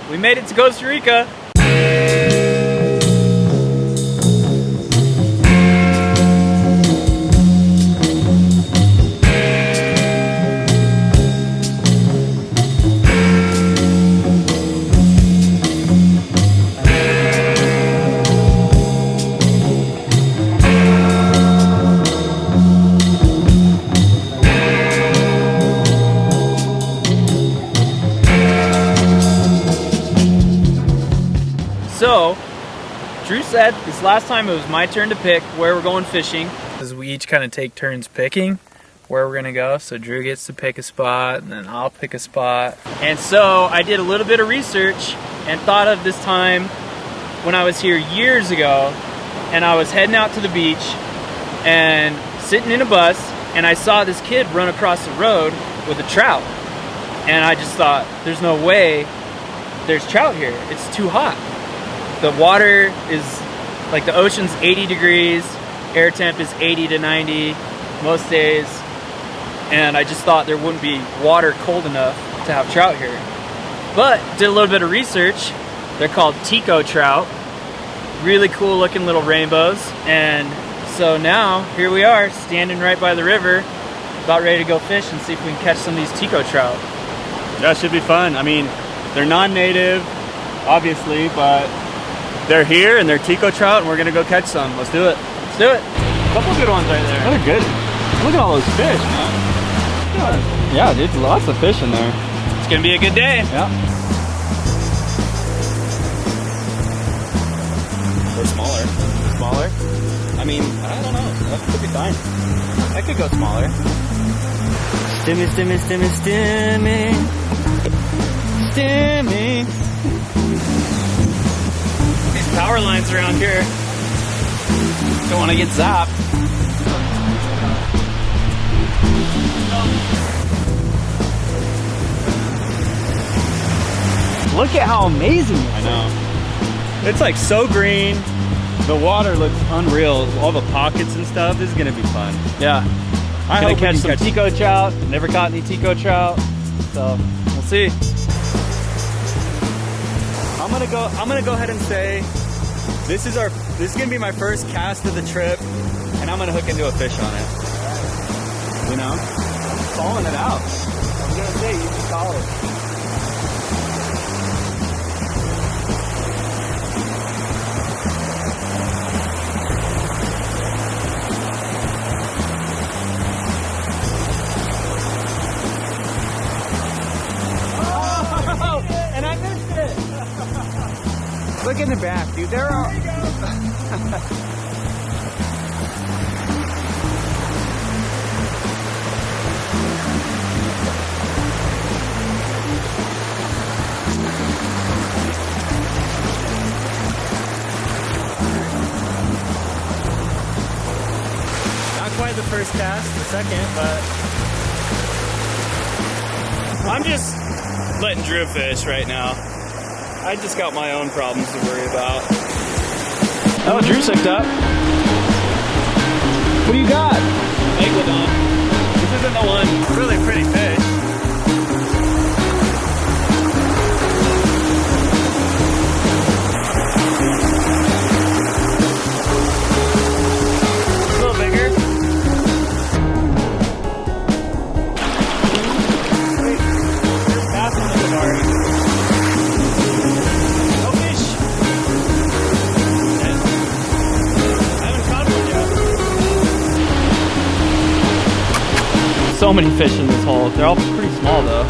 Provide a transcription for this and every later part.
we made it to Costa Rica. So, Drew said this last time it was my turn to pick where we're going fishing, because we each kind of take turns picking where we're gonna go. So Drew gets to pick a spot, and then I'll pick a spot. And so I did a little bit of research and thought of this time when I was here years ago, and I was heading out to the beach and sitting in a bus, and I saw this kid run across the road with a trout. And I just thought, there's no way there's trout here. It's too hot. The water is, like, the ocean's 80 degrees, air temp is 80 to 90 most days, and I just thought there wouldn't be water cold enough to have trout here. But did a little bit of research. They're called Tico Trout. Really cool looking little rainbows. And so now, here we are, standing right by the river, about ready to go fish and see if we can catch some of these Tico Trout. Yeah, it should be fun. I mean, they're non-native, obviously, but they're here and they're Tico Trout, and we're gonna go catch some. Let's do it. Let's do it. A couple good ones right there. They're good. Look at all those fish, man. Yeah, dude, lots of fish in there. It's gonna be a good day. Yeah. Or smaller. Smaller? I mean, I don't know. That could be fine. That could go smaller. Stimmy, stimmy, stimmy, stimmy. Stimmy. These power lines around here. Don't want to get zapped. Look at how amazing it is. I know. It's like so green. The water looks unreal. All the pockets and stuff. This is gonna be fun. Yeah. I'm gonna gonna catch some Tico Trout. Never caught any Tico Trout. So we'll see. I'm gonna go ahead and say this is gonna be my first cast of the trip, and I'm gonna hook into a fish on it. You know? Calling it out. I'm gonna say you can call it. And I missed it. Look in the back, dude. There are. Not quite the first cast, the second, but I'm just letting Drew fish right now. I just got my own problems to worry about. Oh, Drew's hooked up. What do you got? Megalodon. This isn't the one. Really pretty fish. A little bigger. Wait, there's bass on the Ikari. No fish. I haven't caught one yet. So many fish in this hole. They're all pretty small though.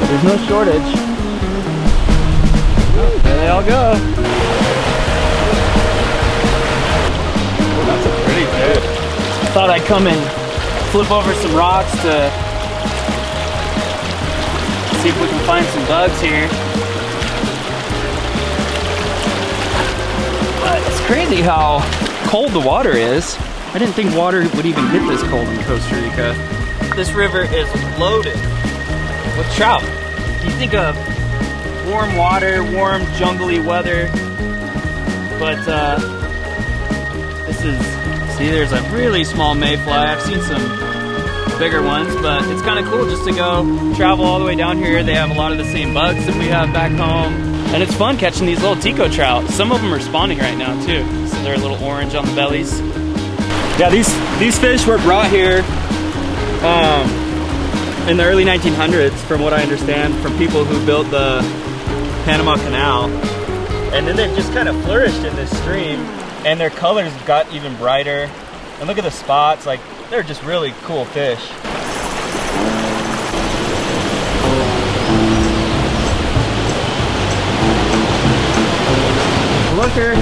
There's no shortage. Oh, there they all go. Oh, that's a pretty fish. Thought I'd come and flip over some rocks to see if we can find some bugs here. But it's crazy how cold the water is. I didn't think water would even get this cold in Costa Rica. This river is loaded with trout. You think of warm water, warm jungly weather, but this is, see, there's a really small mayfly. I've seen some bigger ones, but it's kind of cool just to go travel all the way down here. They have a lot of the same bugs that we have back home. And it's fun catching these little Tico Trout. Some of them are spawning right now too. So they're a little orange on the bellies. Yeah, these fish were brought here in the early 1900s, from what I understand, from people who built the Panama Canal. And then they've just kind of flourished in this stream, and their colors got even brighter. And look at the spots, like they're just really cool fish. Looker.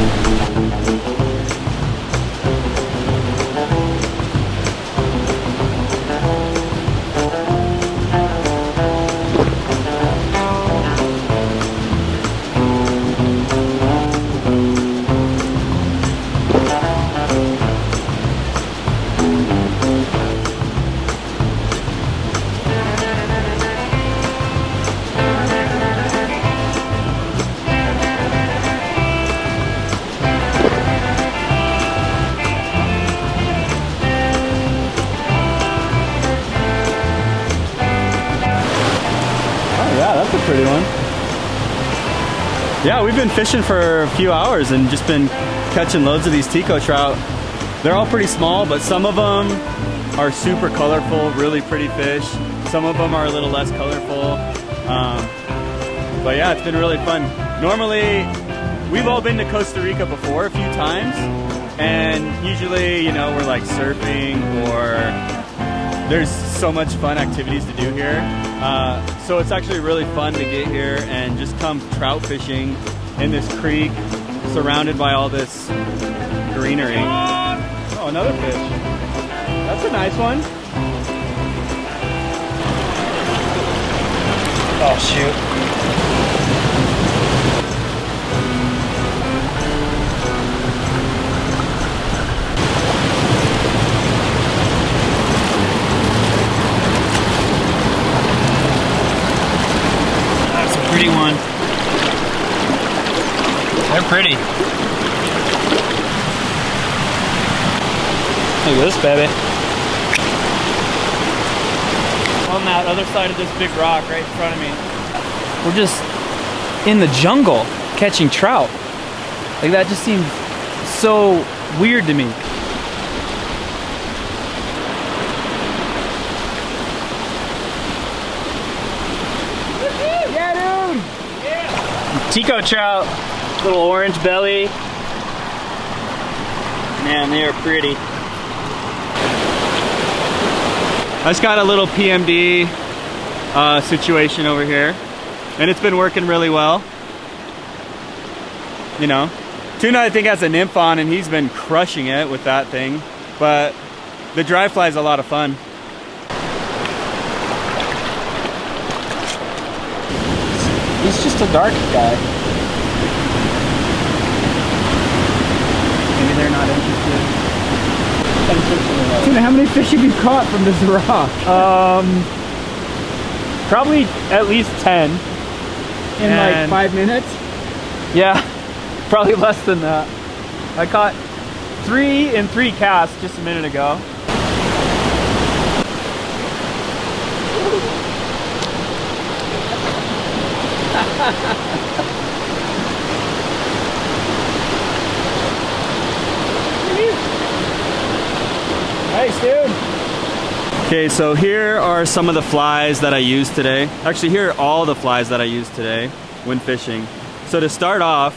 Pretty one. Yeah, we've been fishing for a few hours and just been catching loads of these Tico Trout. They're all pretty small, but some of them are super colorful, really pretty fish. Some of them are a little less colorful. But yeah, it's been really fun. Normally, we've all been to Costa Rica before a few times, and usually, you know, we're like surfing, or there's so much fun activities to do here. So it's actually really fun to get here and just come trout fishing in this creek surrounded by all this greenery. Oh, another fish. That's a nice one. Oh, shoot. Pretty one. They're pretty. Look at this baby. On that other side of this big rock right in front of me, we're just in the jungle catching trout. Like, that just seems so weird to me. Tico Trout, little orange belly. Man, they are pretty. I just got a little PMD situation over here, and it's been working really well. You know, Tuna I think has a nymph on, and he's been crushing it with that thing. But the dry fly is a lot of fun. He's just a dark guy. Maybe they're not interested. Tuna, how many fish have you caught from this rock? Probably at least 10. In like 5 minutes? Yeah, probably less than that. I caught 3 in 3 casts just a minute ago. Nice, dude. Okay, so here are some of the flies that I used today. Actually, here are all the flies that I used today when fishing. So to start off,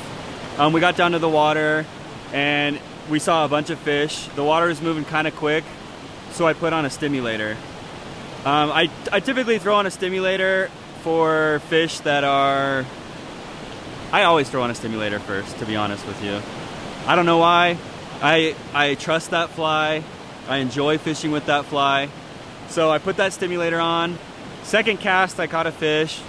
we got down to the water and we saw a bunch of fish. The water is moving kind of quick, so I put on a stimulator. I typically throw on a stimulator for fish that are... I always throw on a stimulator first, to be honest with you. I don't know why. I trust that fly. I enjoy fishing with that fly. So I put that stimulator on. Second cast, I caught a fish,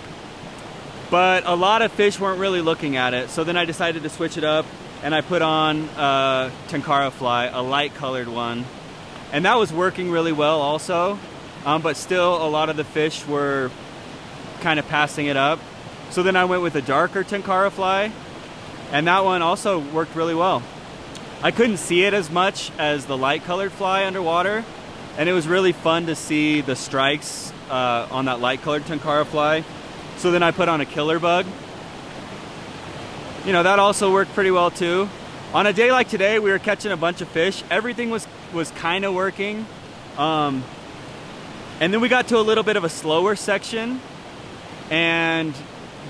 but a lot of fish weren't really looking at it. So then I decided to switch it up, and I put on a Tenkara fly, a light colored one. And that was working really well also, but still a lot of the fish were kind of passing it up. So then I went with a darker Tenkara fly, and that one also worked really well. I couldn't see it as much as the light colored fly underwater, and it was really fun to see the strikes on that light colored Tenkara fly. So then I put on a killer bug. You know, that also worked pretty well too. On a day like today, we were catching a bunch of fish. Everything was kind of working. And then we got to a little bit of a slower section, and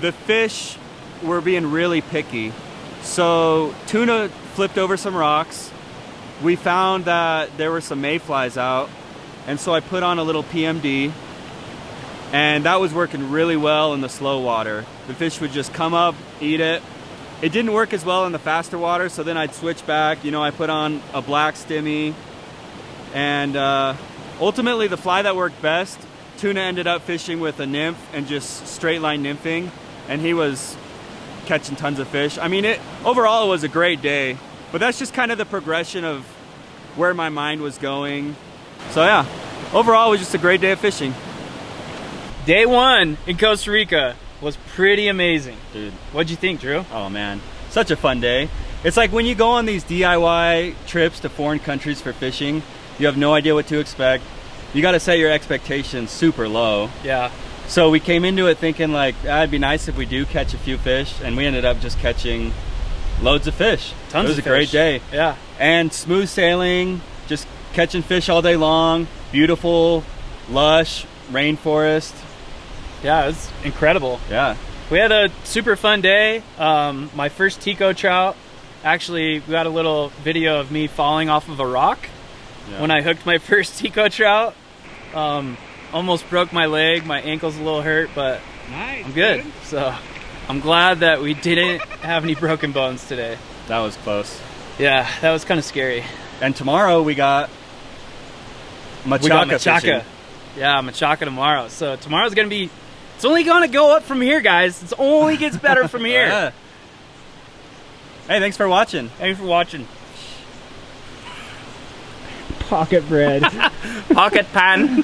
the fish were being really picky. So tuna flipped over some rocks. We found that there were some mayflies out, and so I put on a little PMD, and that was working really well in the slow water. The fish would just come up, eat it. It didn't work as well in the faster water, so then I'd switch back. You know, I put on a black stimmy, and ultimately the fly that worked best, tuna ended up fishing with a nymph and just straight line nymphing, and he was catching tons of fish. I mean, overall it was a great day, but that's just kind of the progression of where my mind was going. So yeah, overall it was just a great day of fishing. Day 1 in Costa Rica was pretty amazing. Dude. What'd you think, Drew? Oh man, such a fun day. It's like when you go on these DIY trips to foreign countries for fishing, you have no idea what to expect. You got to set your expectations super low. Yeah. So we came into it thinking like, it'd be nice if we do catch a few fish, and we ended up just catching loads of fish. Tons It was of a great fish. day. Yeah. And smooth sailing, just catching fish all day long, beautiful, lush rainforest. Yeah, it was incredible. Yeah. We had a super fun day. My first Tico Trout. Actually, we got a little video of me falling off of a rock when I hooked my first Tico Trout. Almost broke my leg. My ankle's a little hurt, but Nice, I'm good. dude. So I'm glad that we didn't have any broken bones today. That was close. Yeah, that was kind of scary. And tomorrow we got machaca, We got machaca. fishing. Yeah, machaca tomorrow. So tomorrow's gonna be. It's only gonna go up from here, guys. It only gets better from here. Yeah. Hey, thanks for watching. Thanks for watching. Pocket bread. Pocket pan.